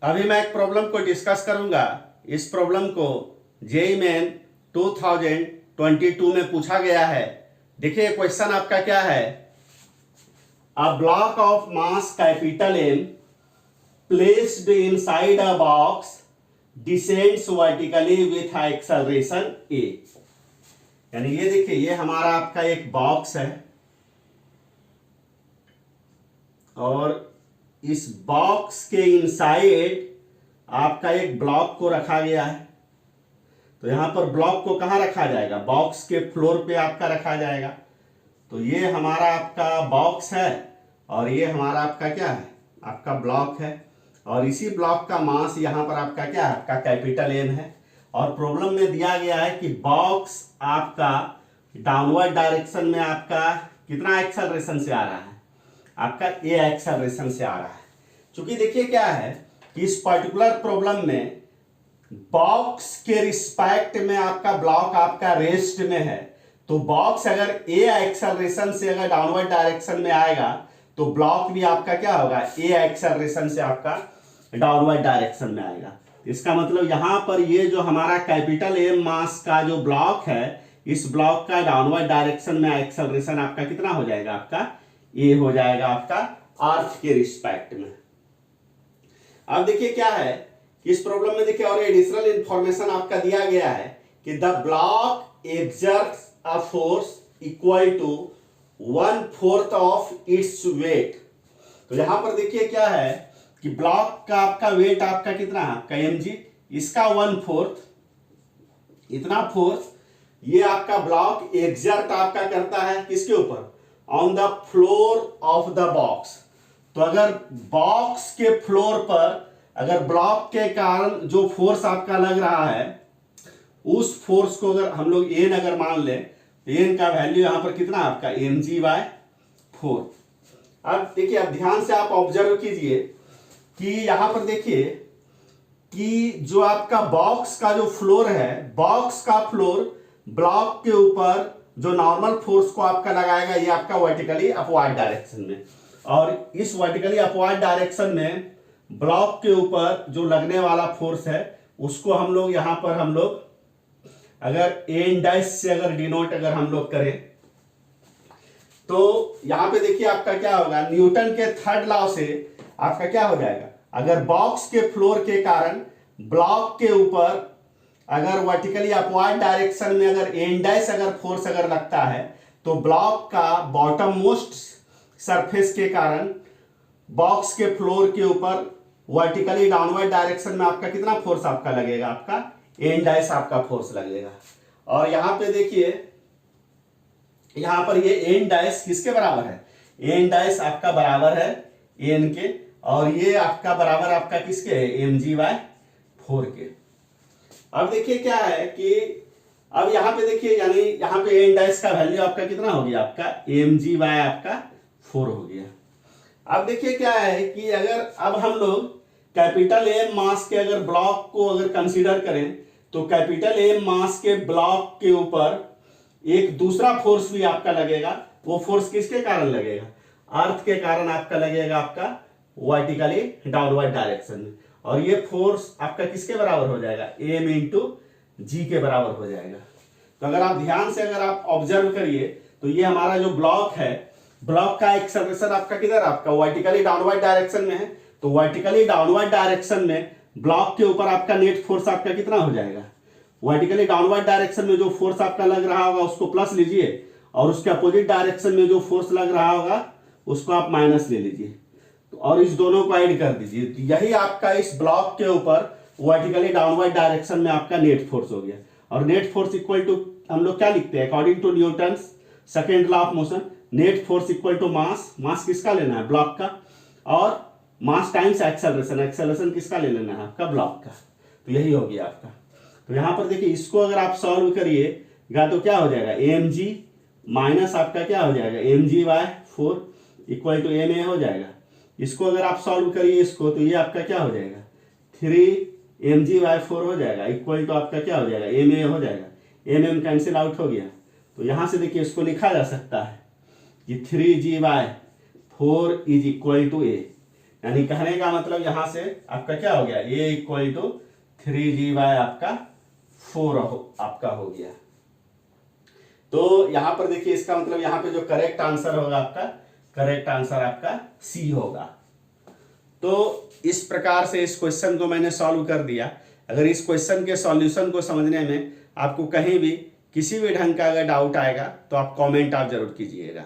अभी मैं एक प्रॉब्लम को डिस्कस करूंगा। इस प्रॉब्लम को जेईई मेन 2022 में पूछा गया है। देखिए क्वेश्चन आपका क्या है। A block of mass capital M placed inside a box descends vertically with acceleration A. यानी ये देखिए, ये हमारा आपका एक बॉक्स है और इस बॉक्स के इनसाइड आपका एक ब्लॉक को रखा गया है। तो यहां पर ब्लॉक को कहां रखा जाएगा? बॉक्स के फ्लोर पे आपका रखा जाएगा। तो ये हमारा आपका बॉक्स है और ये हमारा आपका क्या है? आपका ब्लॉक है। और इसी ब्लॉक का मास यहां पर आपका क्या है? आपका कैपिटल एम है। और प्रॉब्लम में दिया गया है कि बॉक्स आपका डाउनवर्ड डायरेक्शन में आपका कितना एक्सेलरेशन से आ रहा है? आपका ए एक्सेलरेशन से आ रहा है। क्योंकि देखिए क्या है कि इस पर्टिकुलर प्रॉब्लम में बॉक्स के रिस्पेक्ट में आपका ब्लॉक आपका रेस्ट में है। तो बॉक्स अगर ए एक्सेलरेशन से अगर डाउनवर्ड डायरेक्शन में आएगा तो ब्लॉक भी आपका क्या होगा? ए एक्सेलरेशन से आपका डाउनवर्ड डायरेक्शन में आएगा। इसका मतलब यहां पर ये जो हमारा कैपिटल एम मास का जो ब्लॉक है, इस ब्लॉक का डाउनवर्ड डायरेक्शन में एक्सेलरेशन आपका कितना हो जाएगा? आपका ए हो जाएगा आपका अर्थ के रिस्पेक्ट में। अब देखिए क्या है कि इस प्रॉब्लम में देखिए और एडिशनल इंफॉर्मेशन आपका दिया गया है कि the block exerts a force equal to 1/4 of its weight. तो यहां पर देखिए क्या है कि ब्लॉक का आपका वेट आपका कितना है? आपका mg, इसका 1/4 इतना फोर्स ये आपका ब्लॉक एक्सर्ट आपका करता है किसके ऊपर? On the floor of the box. तो अगर बॉक्स के फ्लोर पर अगर ब्लॉक के कारण जो फोर्स आपका लग रहा है, उस फोर्स को अगर हम लोग एन अगर मान लें तो एन का वैल्यू यहां पर कितना आपका? mg/4। अब देखिए, अब ध्यान से आप ऑब्जर्व कीजिए कि यहां पर देखिए कि जो आपका बॉक्स का जो फ्लोर है, बॉक्स का फ्लोर ब्लॉक के ऊपर जो नॉर्मल फोर्स को आपका लगाएगा ये आपका वर्टिकली अपवर्ड डायरेक्शन में। और इस वर्टिकली अपवर्ड डायरेक्शन में ब्लॉक के ऊपर जो लगने वाला फोर्स है उसको हम लोग यहां पर हम लोग अगर एन डैश से अगर डिनोट अगर हम लोग करें तो यहां पे देखिए आपका क्या होगा? न्यूटन के थर्ड लॉ से आपका क्या हो जाएगा? अगर बॉक्स के फ्लोर के कारण ब्लॉक के ऊपर अगर वर्टिकली अपवर्ड डायरेक्शन में अगर एन डैश अगर फोर्स अगर लगता है तो ब्लॉक का बॉटम मोस्ट सरफेस के कारण बॉक्स के फ्लोर के ऊपर वर्टिकली डाउनवर्ड डायरेक्शन में आपका कितना फोर्स आपका लगेगा? आपका एन डैश आपका फोर्स लगेगा। और यहां पे देखिए, यहां पर ये एन डैश किसके बराबर है? एन डैश आपका बराबर है एन के, और ये आपका बराबर आपका किसके है? mg/4 के। अब देखिए क्या है कि अब यहां पे देखिए, यानी यहां पे एन डैश का वैल्यू आपका कितना हो गया? आपका mg/4 हो गया। अब देखिए क्या है कि अगर अब हम लोग कैपिटल एम मास के अगर ब्लॉक को अगर कंसीडर करें तो कैपिटल एम मास के ब्लॉक के ऊपर एक दूसरा फोर्स भी आपका लगेगा। वो फोर्स किसके कारण लगेगा? अर्थ के कारण आपका लगेगा, आपका वर्टिकली डाउनवर्ड डायरेक्शन में। और ये फोर्स आपका किसके बराबर हो जाएगा? m इंटू जी के बराबर हो जाएगा। तो अगर आप ध्यान से अगर आप ऑब्जर्व करिए तो ये हमारा जो ब्लॉक है, ब्लॉक का एक्सेलरेशन आपका किधर? आपका वर्टिकली डाउनवर्ड डायरेक्शन में है। तो वर्टिकली डाउनवर्ड डायरेक्शन में ब्लॉक के ऊपर आपका नेट फोर्स आपका कितना हो जाएगा? वर्टिकली डाउनवर्ड डायरेक्शन में जो फोर्स आपका लग रहा होगा उसको प्लस लीजिए, और उसके अपोजिट डायरेक्शन में जो फोर्स लग रहा होगा उसको आप माइनस ले लीजिए, और इस दोनों को ऐड कर दीजिए। तो यही आपका इस ब्लॉक के ऊपर वर्टिकली डाउनवर्ड डायरेक्शन में आपका नेट फोर्स हो गया। और नेट फोर्स इक्वल टू हम लोग क्या लिखते हैं? According to Newton's second law of motion, net force equal to mass. Mass किसका लेना है? ब्लॉक का। और मास टाइम्स एक्सेलरेशन, एक्सेलरेशन किसका ले लेना है? आपका ब्लॉक का। तो यही हो गया आपका। तो यहां पर देखिए, इसको अगर आप सॉल्व करिएगा तो क्या हो जाएगा? mg माइनस आपका क्या हो जाएगा? mg/4 इक्वल टू ma हो जाएगा। इसको अगर आप सॉल्व करिए इसको तो ये आपका क्या हो जाएगा? 3mg/4 हो जाएगा इक्वल टू आपका क्या हो जाएगा? ma हो जाएगा। mm कैंसिल आउट हो गया। तो यहां से देखिए इसको लिखा जा सकता है कि 3g/4 is equal to a। यानी कहने का मतलब यहां से आपका क्या हो गया, a इक्वल टू 3g आपका 4 आपका हो गया। तो यहां पर देखिए इसका मतलब यहां पे जो करेक्ट आंसर होगा आपका, करेक्ट आंसर आपका सी होगा। तो इस प्रकार से इस क्वेश्चन को मैंने सॉल्व कर दिया। अगर इस क्वेश्चन के सॉल्यूशन को समझने में आपको कहीं भी किसी भी ढंग का अगर डाउट आएगा तो आप कमेंट आप जरूर कीजिएगा।